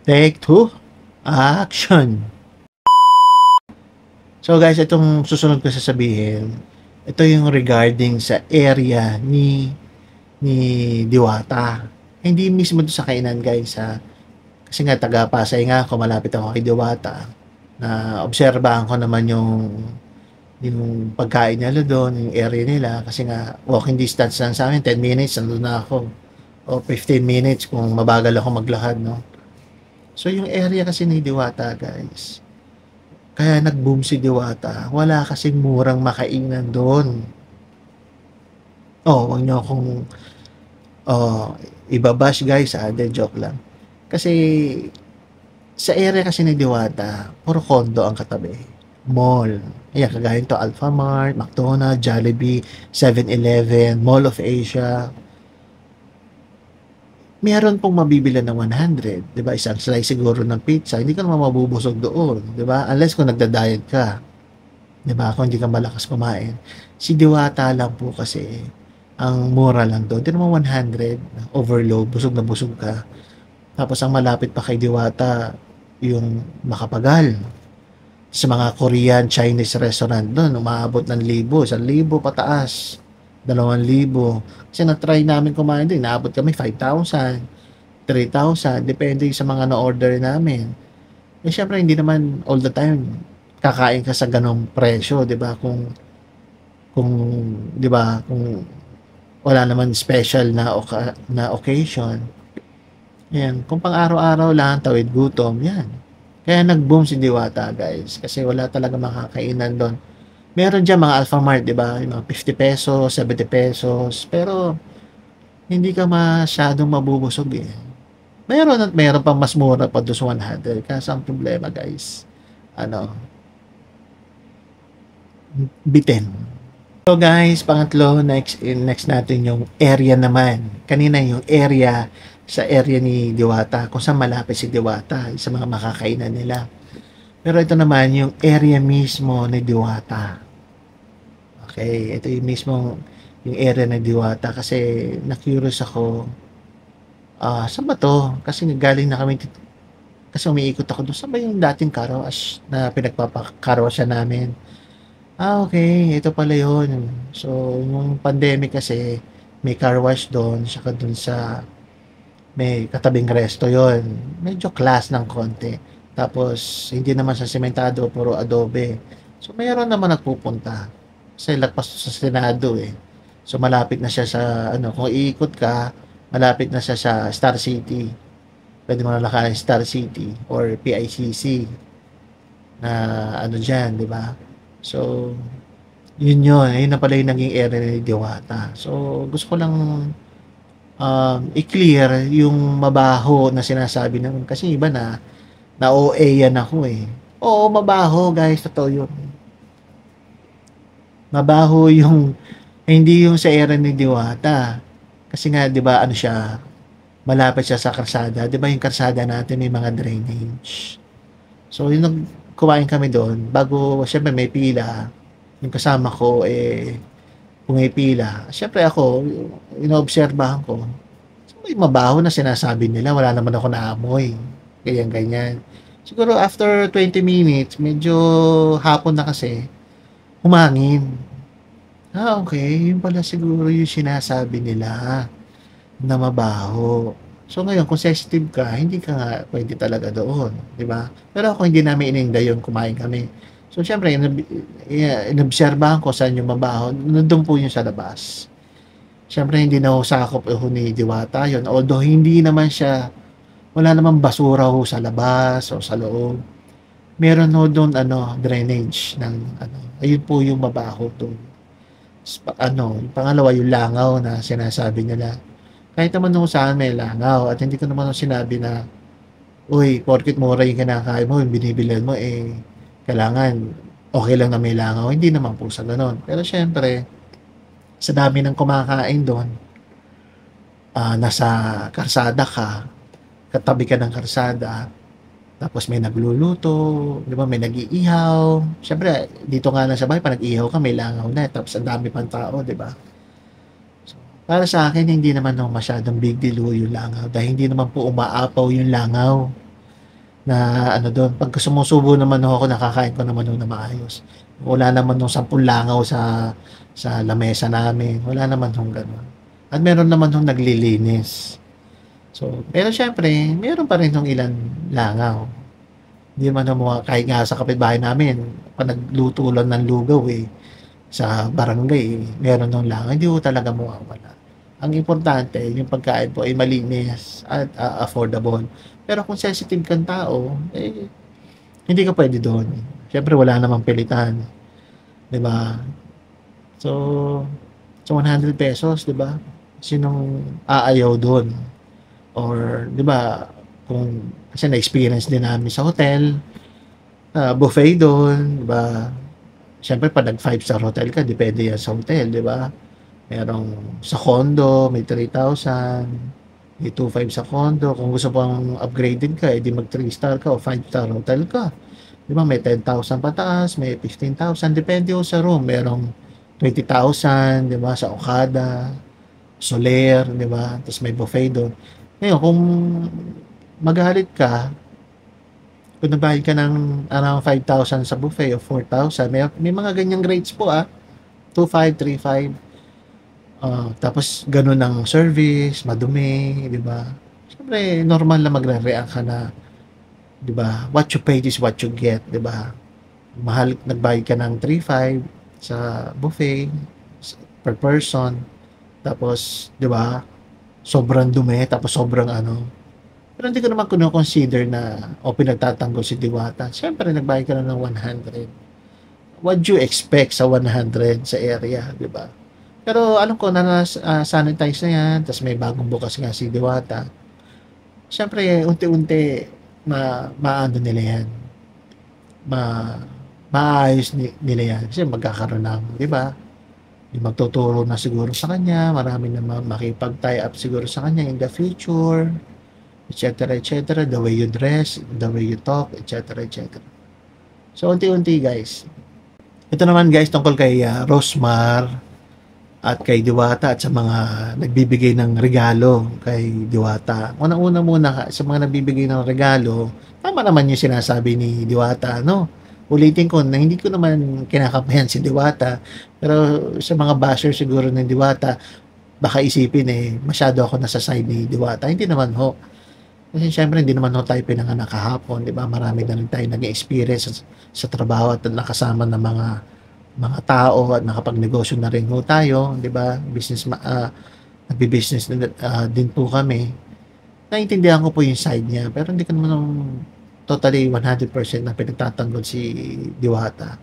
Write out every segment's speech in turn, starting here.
Take two, action! So guys, itong susunod ko sasabihin, ito yung regarding sa area ni Diwata. Hindi mismo doon sa kainan guys ha. Kasi nga taga Pasay nga ako, malapit ako kay Diwata. Na obserbahan ko naman yung pagkain nila doon, yung area nila. Kasi nga walking distance lang sa amin, 10 minutes, nandun na ako. O 15 minutes kung mabagal ako maglakad, no? So yung area kasi ni Diwata guys, kaya nag-boom si Diwata. Wala kasing murang makainan doon. Oh, wag niyo akong ibabash guys, de joke lang. Kasi sa area kasi ni Diwata, puro condo ang katabi. Mall. Ayan, kagaya to Alphamart, McDonald's, Jollibee, 7-Eleven, Mall of Asia. Meron pong mabibili ng 100, 'di ba? Isang slice siguro ng pizza, hindi ka naman mabubusog doon, 'di ba? Unless kung nagda-diet ka, 'di ba? Kung hindi ka malakas kumain. Si Diwata lang po kasi ang mura lang doon. Hindi naman 100, overload, busog na busog ka. Tapos ang malapit pa kay Diwata, yung Makapagal. Sa mga Korean, Chinese restaurant doon, umaabot ng 1,000 pataas. 2,000. Kasi na-try namin kumain din, naabot kami 5,000, 3,000, depende sa mga na-order namin. Eh syempre hindi naman all the time kakain ka sa ganong presyo, 'di ba? Kung 'di ba, kung wala naman special na occasion. Yan, kung pang araw-araw lang tawid gutom, yan. Kaya nag-boom si Diwata, guys, kasi wala talaga makakainan doon. Meron diyan mga Alphamart, 'di ba? Yung mga 50 pesos, 70 pesos, pero hindi ka masyadong mabubusog eh. Meron at meron pang mas mura pa doon sa 100. Kaso ang problema, guys, ano, bitin. So guys, pangatlo, next natin yung area naman. Kanina yung area sa area ni Diwata, kung saan malapit si Diwata, sa mga makakainan nila. Pero ito naman yung area mismo ni Diwata. Okay, ito yung mismo yung area ni Diwata kasi na-curious ako. Saan ba to? Kasi galing na kami kasi umiikot ako doon. Saan ba yung dating car wash na pinagpapa-car wash namin? Okay, ito pala yun. So, yung pandemic kasi, may car wash doon, saka doon sa may katabing resto yon. Medyo class ng konti. Tapos, hindi naman sa sementado, puro adobe. So, mayroon naman nagpupunta. Kasi lagpas sa Senado eh. So, malapit na siya sa, kung iikot ka, malapit na siya sa Star City. Pwede mo nalakarin Star City or PICC na dyan, di ba? So, yun. Ayun na pala yung naging area ni Diwata. So, gusto ko lang i-clear yung mabaho na sinasabi naman. Kasi iba na OA yan ako eh. Oo, mabaho guys. Totoo yun. Mabaho yung, hindi yung sa area ni Diwata. Kasi nga, di ba, siya, malapit siya sa karsada. Di ba yung karsada natin may mga drainage. So, yung kumain kami doon, bago, syempre may pila, yung kasama ko, pumipila. Syempre ako, inoobserbahan ko, so, may mabaho na sinasabi nila, wala naman ako naamoy. Ganyan. Siguro after 20 minutes, medyo hapon na kasi, humangin. Okay, yun pala siguro yung sinasabi nila na mabaho. So ngayon, kung sensitive ka, hindi ka nga pwede talaga doon, di ba? Pero ako hindi namin ininda yun, kumain kami. So syempre, inobserbahan ko saan yung mabaho, nandun po yung sa labas. Syempre, hindi na ho sakop ni Diwata yun. Although hindi naman siya, wala namang basura ho sa labas o sa loob. Meron ho doon, drainage ng, ayun po yung mabaho doon. Yung pangalawa, yung langaw na sinasabi nila. Kahit naman nung saan may langaw at hindi ko naman sinabi na uy, porket mura yung kinakain mo, yung binibilhan mo, kailangan okay lang na may langaw. Hindi naman po sa ganon. Pero syempre, sa dami ng kumakain doon, nasa karsada ka, katabi ka ng karsada, tapos may nagluluto, di ba, may nag-iihaw. Syempre, dito nga lang sa bahay, pag nag-iihaw ka, may langaw na, tapos ang dami pang tao, di ba? Para sa akin, hindi naman masyadong big deal yung langaw dahil hindi naman po umaapaw yung langaw. na ano do'n. Pagka sumusubo naman ho ako, nakakain ko naman ho na maayos. Wala naman hong 10 langaw sa lamesa namin, wala naman hong gano'n. At meron naman hong naglilinis. So, pero siyempre meron pa rin hong ilang langaw. Hindi naman ho kahit nga sa kapitbahay namin 'pag nagluto lang ng lugaw, sa barangay, meron hong langaw, hindi ho talaga mawawala. Ang importante yung pagkain po ay malinis at, affordable. Pero kung sensitive kang tao, hindi ka puwede do'n. Siyempre wala namang pilitan, 'di ba? So, sa ₱100, 'di ba? Sinong aayaw do'n? Or 'di ba, kung kasi na-experience din namin sa hotel, buffet do'n, 'di ba? Siyempre 'pag nag 5-star hotel ka depende 'yan sa hotel, 'di ba? Merong sa condo may 3,000, may 2,500 sa condo. Kung gusto pang upgraded ka, eh, di mag 3-star ka o 5-star hotel ka. 'Di ba may 10,000 pataas, may 15,000, depende ho sa room. Merong 20,000, 'di ba, sa Okada, Soler, 'di ba? Ta's may buffet do'n. Ngayon kung magalit ka, kung nagbayad ka ng around 5,000 sa buffet o 4,000, may mga ganyang rates po, 2,500, 3,500. Tapos gano'n ang service, madumi, 'di ba? Siyempre normal na magre-react ka na, 'di ba, what you paid is what you get, 'di ba? Mahal nagbayad ka ng 3,500 sa buffet per person, tapos 'di ba, sobrang dumi, tapos sobrang ano. Pero hindi ko naman kino-consider na o pinagtatanggol si Diwata. Siyempre nagbayad ka na ng 100. What do you expect sa 100 sa area, 'di ba? Pero alam ko na sanitize na 'yan, ta's may bagong bukas nga si Diwata. Siyempre unti-unti maano nila 'yan, ma maayos nila 'yan kasi magkakaroon ng 'di ba, yung magtuturo na siguro sa kanya, marami namang makikipag-tie up siguro sa kanya in the future, et cetera, the way you dress, the way you talk, et cetera. So unti-unti guys. Ito naman guys tungkol kay, Rosmar at kay Diwata at sa mga nagbibigay ng regalo kay Diwata. Unang-una muna sa mga nagbibigay ng regalo, tama naman yung sinasabi ni Diwata, no? Ulitin ko na hindi ko naman kinakampayan si Diwata, pero sa mga basher siguro ng Diwata, baka isipin masyado ako nasa side ni Diwata. Hindi naman ho. Kasi siyempre hindi naman ho tayo pinanganak kahapon, 'di ba? Marami na rin tayong nag-experience sa trabaho at nakasama ng mga tao at nakapagnegosyo na rin ho tayo, 'di ba? Nagbi-business din po kami. Naintindihan ko po yung side niya, pero hindi ko naman totally 100% na pinagtatanggol si Diwata.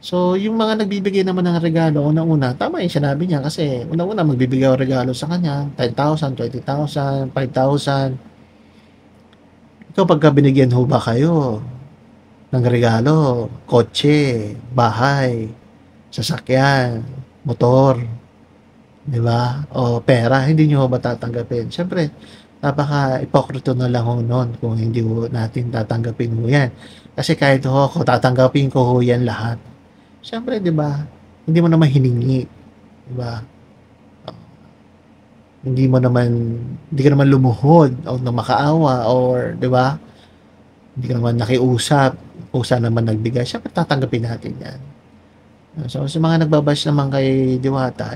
So, yung mga nagbibigay naman ng regalo, unang-una, tama yung sinabi niya kasi unang-una magbibigay ako regalo sa kanya, 10,000, 20,000, 5,000. Ikaw pagka binigyan ho ba kayo ng regalo, kotse, bahay, sasakyan, motor, 'di ba? O pera, hindi niyo ba tatanggapin? Siyempre, napaka-ipokrito na lang ho nun kung hindi ho natin tatanggapin ho 'yan. Kasi kahit ho ako, tatanggapin ko ho 'yan lahat. Siyempre, 'di ba? Hindi mo naman hiningi, 'di ba? Hindi ka naman lumuhod o na makaawa or 'di ba? Hindi ka naman nakiusap, kusa naman nagbigay, siyempre tatanggapin natin 'yan. So, sa mga nagba-bash naman kay Diwata,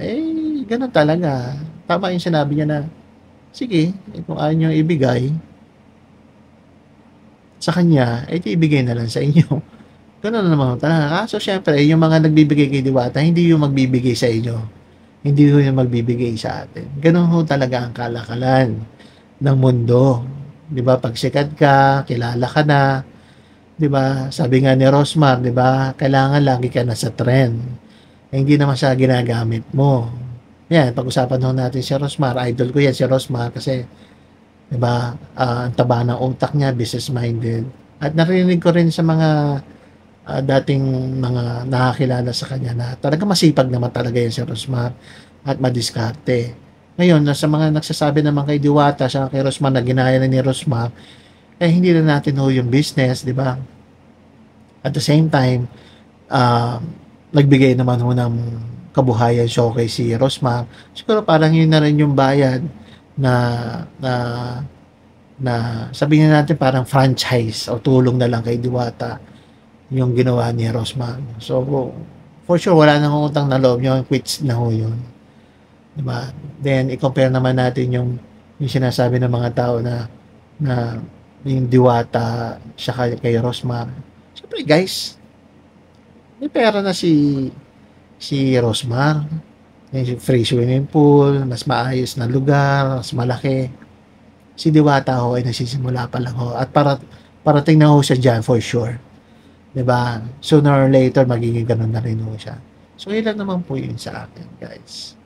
gano'n talaga. Tama yung sinabi niya na, sige, kung ayaw niyong ibigay sa kanya, di ibigay na lang sa inyo. Gano'n naman ho talaga. Kaso siyempre yung mga nagbibigay kay Diwata, hindi yung magbibigay sa inyo. Hindi yung magbibigay sa atin. Gano'n ho talaga ang kalakalan ng mundo. 'Di ba, 'pag sikat ka, kilala ka na, 'di ba? Sabi nga ni Rosmar, 'di ba, kailangan lagi ka nasa trend. Hindi naman siya ginagamit mo. 'Yan, pag-usapan ho natin si Rosmar, idol ko 'yan si Rosmar kasi 'di ba, ang taba ng utak niya, business-minded. At narinig ko rin sa mga, dating mga nakakilala sa kanya na talagang masipag naman talaga 'yan si Rosmar at madiskarte. Ngayon, sa mga nagsasabi naman kay Diwata saka kay Rosmar na ginaya na ni Rosmar, hindi na natin ho yung business, 'di ba? At the same time, nagbigay naman ho ng kabuhayan showcase si Rosmar. Siguro parang yun na rin yung bayad na na na sabihin na natin parang franchise o tulong na lang kay Diwata yung ginawa ni Rosmar. So, for sure, wala nang utang na loob yun. Quits na ho yun. Diba? Then, i-compare naman natin yung sinasabi ng mga tao na yung Diwata siya kay Rosmar. Siyempre, guys, may pera na si Rosmar. May free swimming pool, mas maayos na lugar, mas malaki. Si Diwata ho ay nagsisimula pa lang ho. At parating na ho siya dyan for sure. 'Di ba? Sooner or later magiging ganun na rin ho siya. So ilan naman po yun sa akin, guys.